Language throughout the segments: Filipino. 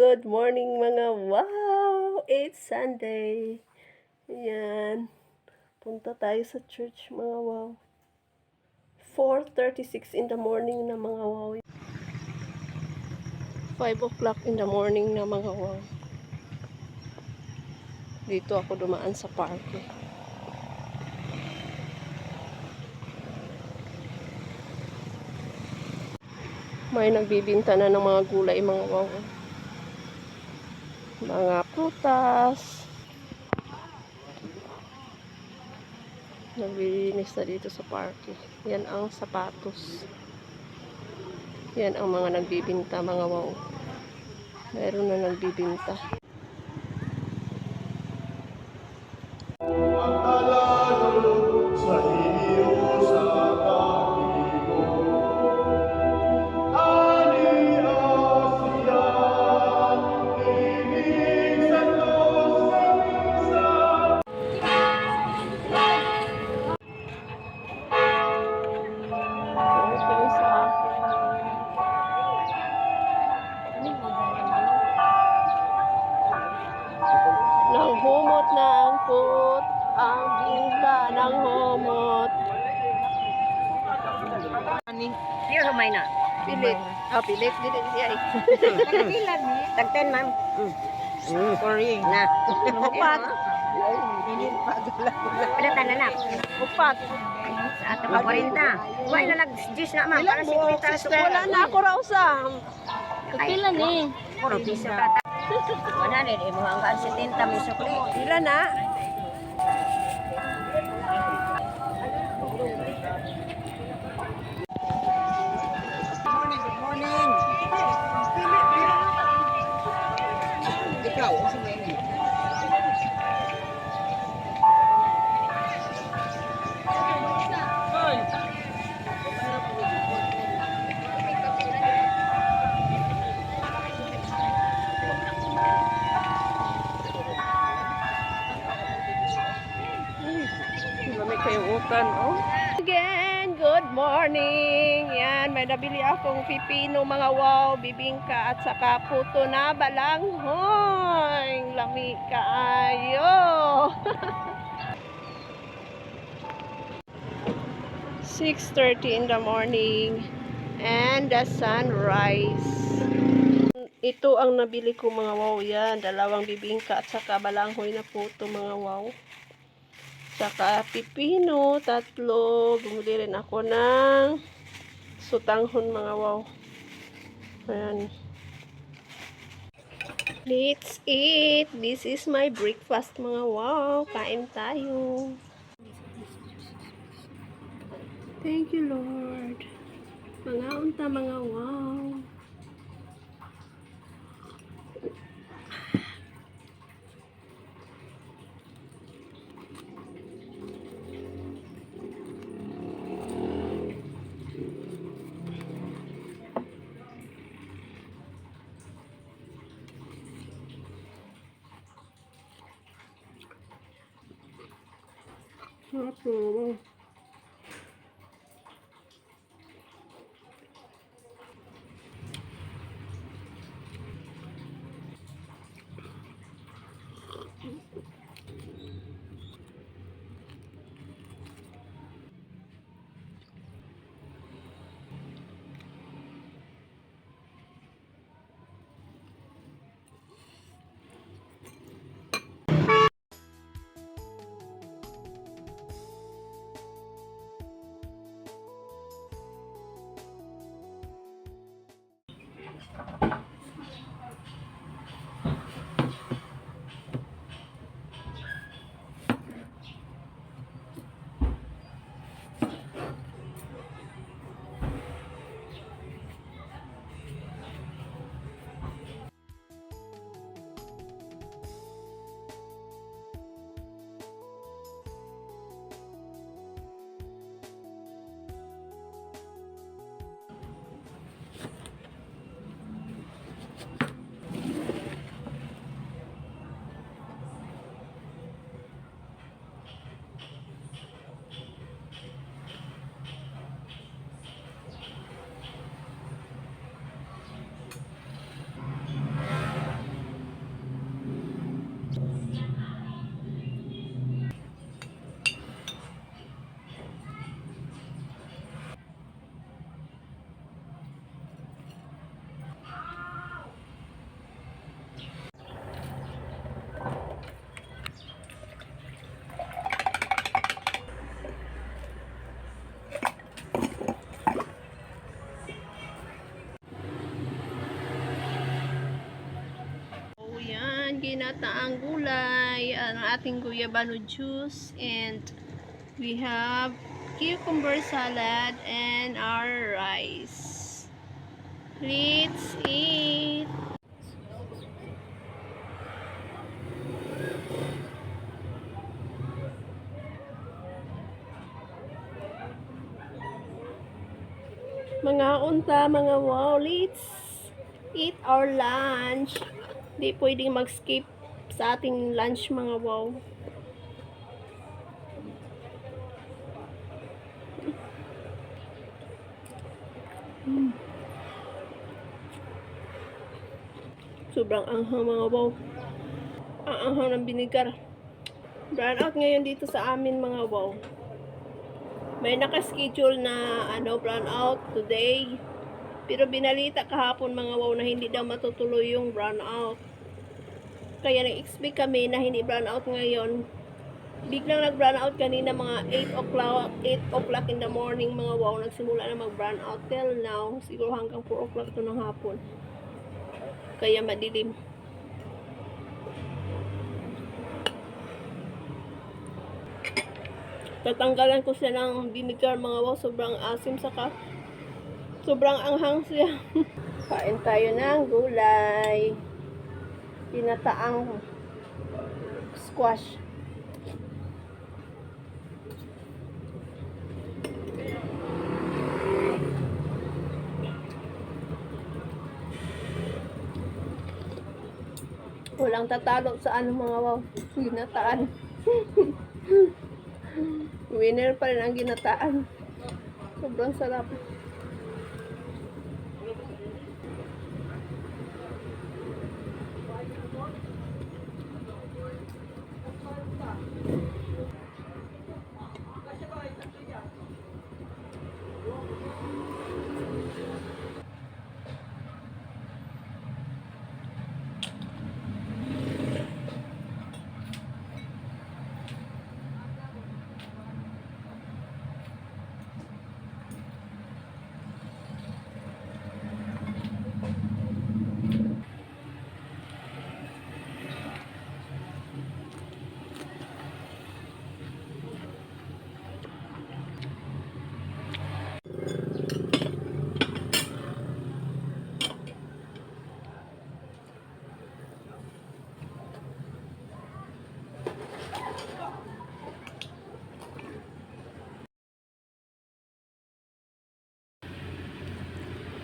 good morning mga wow! It's Sunday. Ayan. Punta tayo sa church mga wow. 4:36 in the morning na mga wow. 5 o'clock in the morning na mga wow. Dito ako dumaan sa park. May nagbibinta na ng mga gulay mga wow. Mga prutas. Naglilinis na dito sa parke. Yan ang sapatos. Yan ang mga nagbibinta mga wow. Meron na nagbibinta. Ang talalog sa iyo sa pag-ibig. Ani Asya, ibig sa Diyos sa minsan. Nang humot na ang put, ang bingka ng humot. Dia rumay na. Pilit. Pilit. Dili siya eh. Nagkilan ni. Tagten ma'am. Sorry. Na. Upat. Hindi pa gala. Pila na. Upat. Sa ato pa 40. Why na nag-jis na ma'am para 50 Wala na ako raw sa. Pila ni. Puro piso ka. Wala ni mo hanggang 70 mo sukli. Pila na? Good morning. Ikaw, si Mary. Lamig kayong utan, oh. Again, good morning. Yan, may nabili akong pipino mga wow, bibingka at saka puto na balanghoy. Lamig kaayo. 6:30 in the morning and the sunrise. Ito ang nabili ko mga wow yan. Dalawang bibingka at saka balanghoy na puto mga wow. Saka pipino, 3. Bumili rin ako ng sutanghon mga wow. Ayan. Let's eat. This is my breakfast mga wow. Kain tayo. Thank you Lord. Mga unta mga wow. Sarap naman. ginataang gulay, ang ating guyabano juice, and we have cucumber salad and our rice. Let's eat! Mga unta, mga wow, let's eat our lunch. Di pwedeng mag-skip sa ating lunch, mga wow. Sobrang anghang, mga wow. Ang anghang ng binigar. Brown out ngayon dito sa amin, mga wow. May naka-schedule na brown out today. Pero binalita kahapon, mga wow, na hindi daw matutuloy yung brown out. Kaya nag-expect kami na hindi brown out ngayon. Biglang nag-brown out kanina mga 8 o'clock in the morning, mga wow. Nagsimula na mag-brown out till now. Siguro hanggang 4 o'clock ito ng hapon. Kaya madilim. Tatanggalan ko siya ng vinegar, mga wow. Sobrang asim, saka sobrang anghang siya. Kain tayo ng gulay. Pinataang squash. Walang tatalo sa mga wow. Ginataan. Winner pa rin ang ginataan. Sobrang sarap.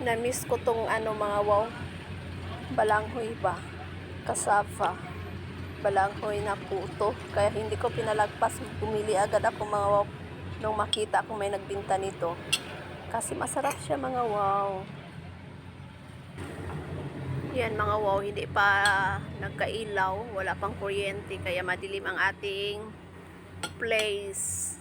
Na-miss ko tong mga wow. Balanghoy ba? Kasava. Balanghoy na puto. Kaya hindi ko pinalagpas. Pumili agad ako, mga wow, nung makita ko may nagbinta nito. Kasi masarap siya, mga wow. Yan, mga wow, hindi pa nagkailaw. Wala pang kuryente. Kaya madilim ang ating place.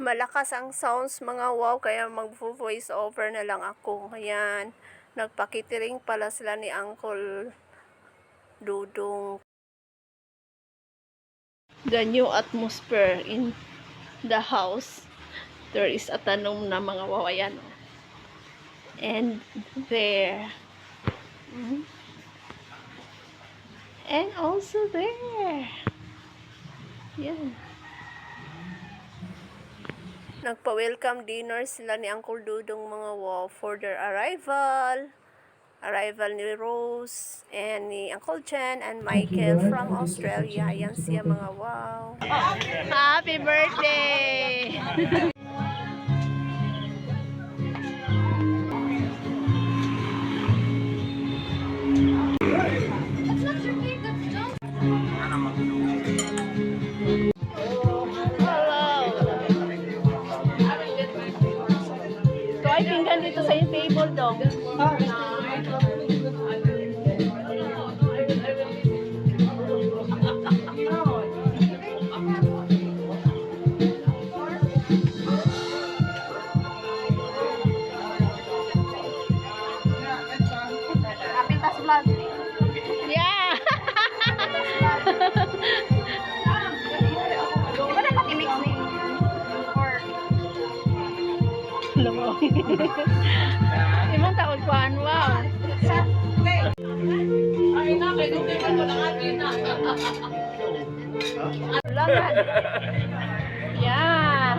Malakas ang sounds, mga wow, kaya mag-voice over na lang ako. Ayan, nagpakitiring pala sila ni Uncle Dudong. The new atmosphere in the house. There is a tanong na, mga wow, ayan. And there. And also there. Yan. Nagpa-welcome dinner sila ni Uncle Dudong, mga wow, for their arrival. Arrival ni Rose and ni Uncle Chen and Michael from Australia. Yan siya, mga wow. Happy birthday! Hello! Ito ay pinggan dito sa yung table, do. Imong taon kuan, wow. Ulangan. Yeah.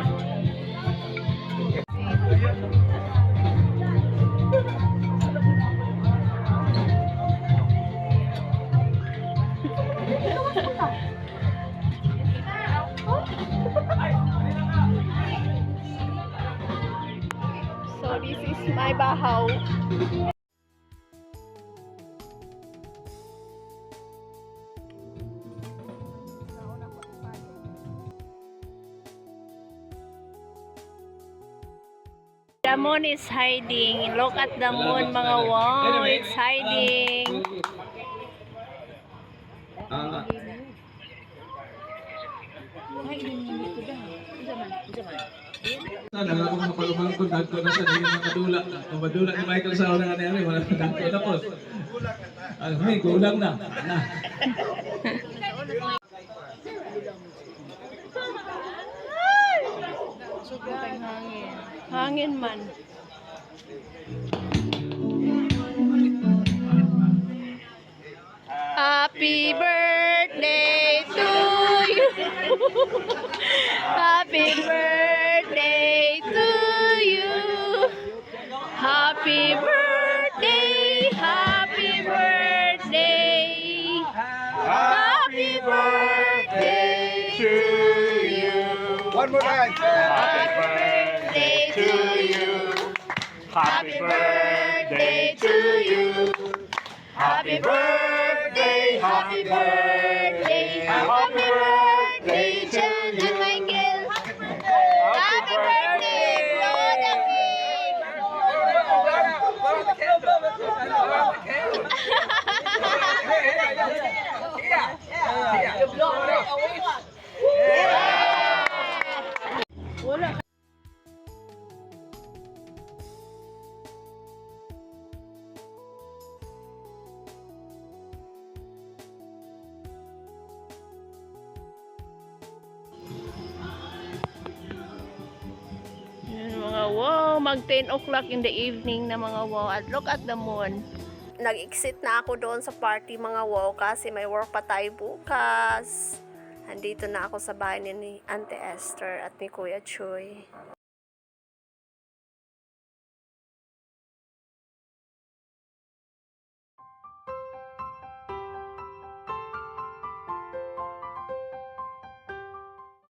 So this is my bahaw. The moon is hiding. Look at the moon, mga wow. It's hiding. Sana ako mapalumangkod dagko na sa dili makadula. Kung madula ni Michael sa una nga niya, wala dagko na po. May kulang na. Na. Hangin man. Happy birthday to you. Happy birthday to you. Happy birthday. Happy birthday. Happy birthday to you. One more time. Happy birthday to you. Happy birthday to you. Happy birthday, happy birthday, happy birthday, John Michael. Happy birthday, Flora Wala. Yan, mga wow, mag 10 o'clock in the evening na mga wow, at look at the moon. Nag-exit na ako doon sa party mga wow kasi may work pa tayo bukas. Andito na ako sa bahay ni Auntie Esther at ni Kuya Choy.